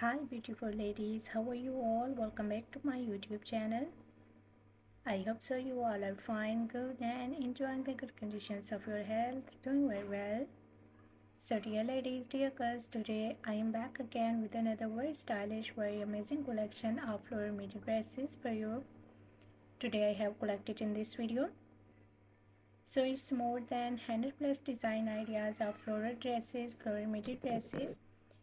Hi beautiful ladies, how are you all? Welcome back to my YouTube channel. I hope so you all are fine, good and enjoying the good conditions of your health, doing very well. So dear ladies, dear girls, today I am back again with another very stylish, very amazing collection of floral midi dresses for you. Today I have collected in this video. So it's more than 100 plus design ideas of floral dresses, floral midi dresses.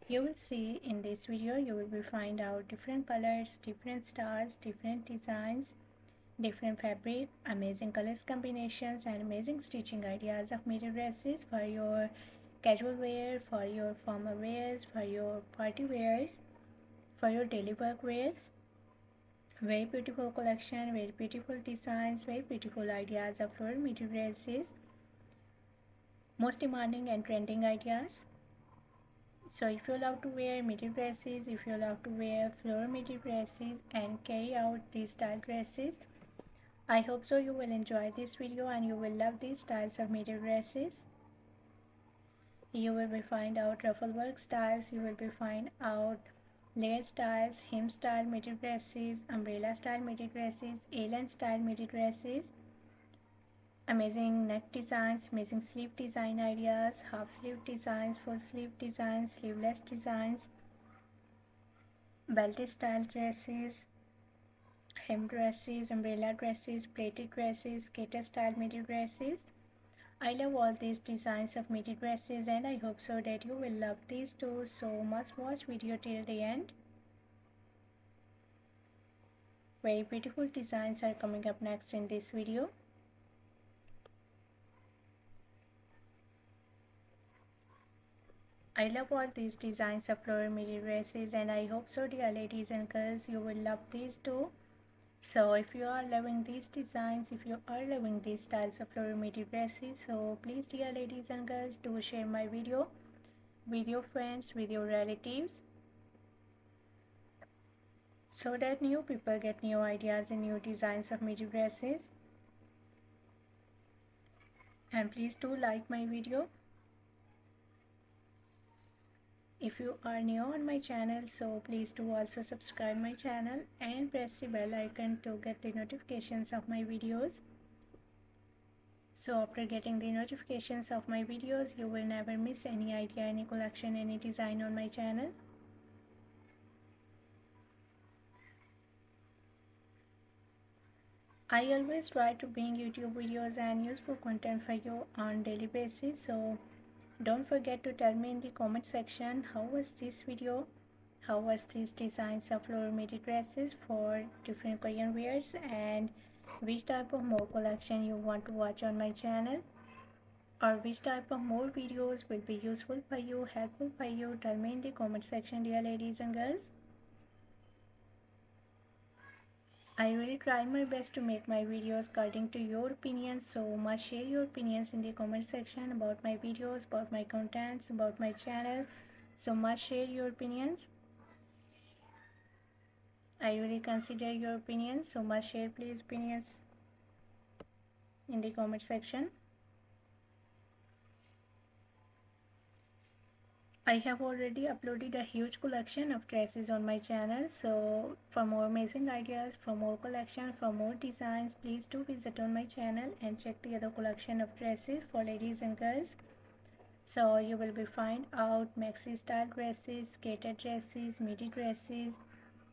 You will see in this video, you will be find out different colors, different styles, different designs, different fabric, amazing colors combinations and amazing stitching ideas of midi dresses for your casual wear, for your formal wears, for your party wears, for your daily work wears. Very beautiful collection, very beautiful designs, very beautiful ideas of floral midi dresses, most demanding and trending ideas. So if you love to wear midi dresses, if you love to wear floral midi dresses and carry out these style dresses, I hope so you will enjoy this video and you will love these styles of midi dresses. You will be find out ruffle work styles, you will be find out layer styles, hem style midi dresses, umbrella style midi dresses, A-line style midi dresses, amazing neck designs, amazing sleeve design ideas, half sleeve designs, full sleeve designs, sleeveless designs, belted style dresses, hem dresses, umbrella dresses, plated dresses, skater style midi dresses. I love all these designs of midi dresses and I hope so that you will love these too. So must watch video till the end. Very beautiful designs are coming up next in this video. I love all these designs of floral midi dresses and I hope so dear ladies and girls you will love these too. So if you are loving these designs, if you are loving these styles of floral midi dresses, so please dear ladies and girls do share my video with your friends, with your relatives, so that new people get new ideas and new designs of midi dresses. And please do like my video. If you are new on my channel, so please do also subscribe my channel and press the bell icon to get the notifications of my videos. So after getting the notifications of my videos, you will never miss any idea, any collection, any design on my channel. I always try to bring YouTube videos and useful content for you on daily basis. So don't forget to tell me in the comment section how was this video, how was these designs of floral midi dresses for different Korean wears, and which type of more collection you want to watch on my channel, or which type of more videos will be useful for you, helpful for you. Tell me in the comment section dear ladies and girls. I really try my best to make my videos according to your opinions, so must share your opinions in the comment section about my videos, about my contents, about my channel. So must share your opinions. I really consider your opinions, so must share please opinions in the comment section. I have already uploaded a huge collection of dresses on my channel, so for more amazing ideas, for more collection, for more designs, please do visit on my channel and check the other collection of dresses for ladies and girls. So you will be find out maxi style dresses, skater dresses, midi dresses,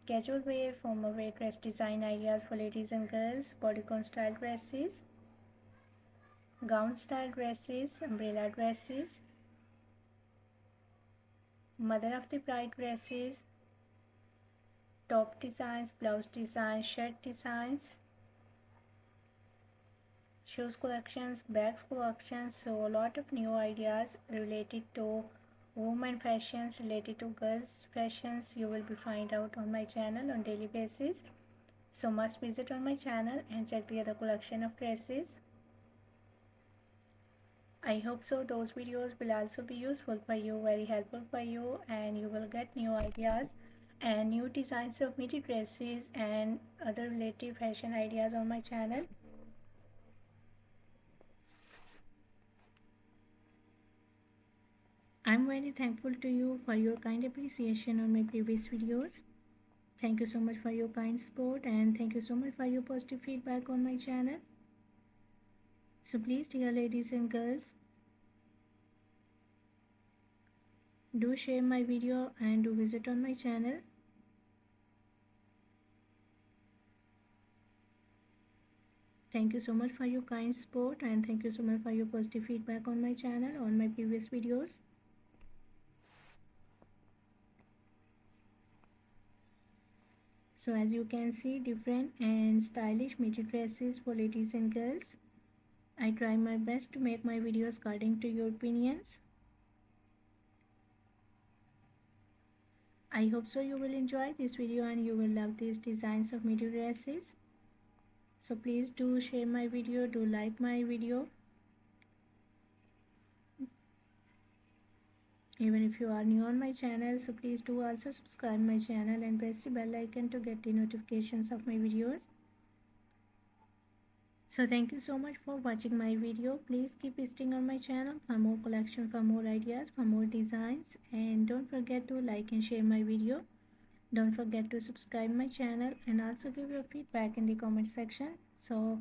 casual wear, formal wear dress design ideas for ladies and girls, bodycon style dresses, gown style dresses, umbrella dresses, mother of the bride dresses, top designs, blouse designs, shirt designs, shoes collections, bags collections. So a lot of new ideas related to women fashions, related to girls fashions you will be find out on my channel on daily basis. So must visit on my channel and check the other collection of dresses. I hope so those videos will also be useful for you, very helpful for you, and you will get new ideas and new designs of midi dresses and other related fashion ideas on my channel. I'm very thankful to you for your kind appreciation on my previous videos. Thank you so much for your kind support and thank you so much for your positive feedback on my channel. So please, dear ladies and girls, do share my video and do visit on my channel. Thank you so much for your kind support and thank you so much for your positive feedback on my channel on my previous videos. So as you can see, different and stylish midi dresses for ladies and girls. I try my best to make my videos according to your opinions. I hope so you will enjoy this video and you will love these designs of midi dresses. So please do share my video, do like my video. Even if you are new on my channel, so please do also subscribe my channel and press the bell icon to get the notifications of my videos. So thank you so much for watching my video. Please keep visiting on my channel for more collection, for more ideas, for more designs, and don't forget to like and share my video. Don't forget to subscribe my channel and also give your feedback in the comment section. So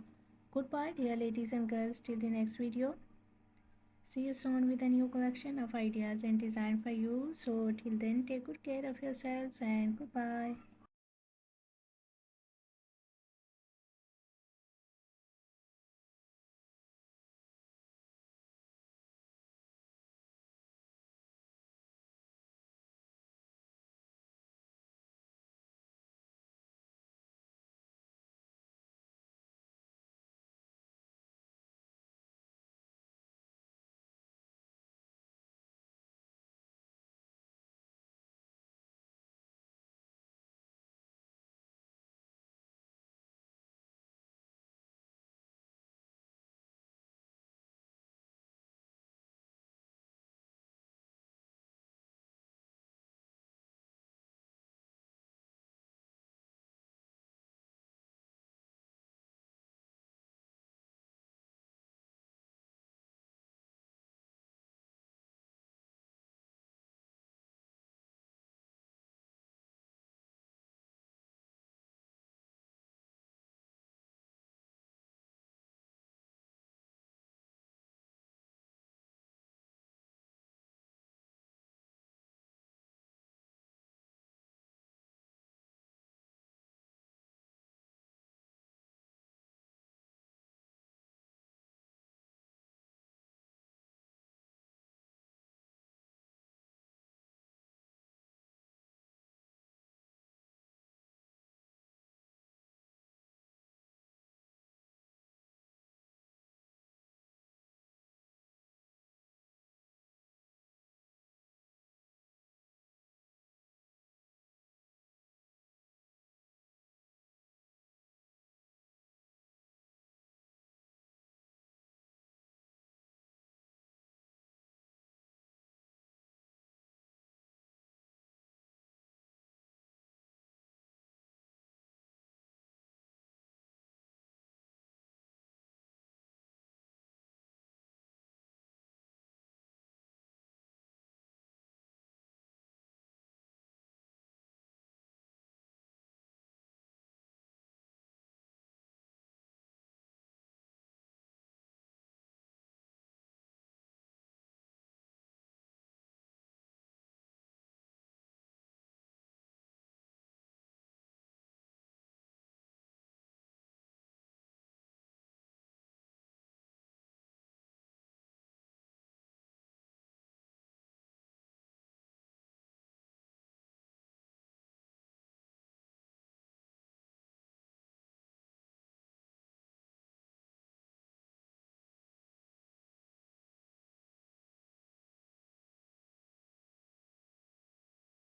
goodbye dear ladies and girls, till the next video. See you soon with a new collection of ideas and design for you. So till then, take good care of yourselves and goodbye.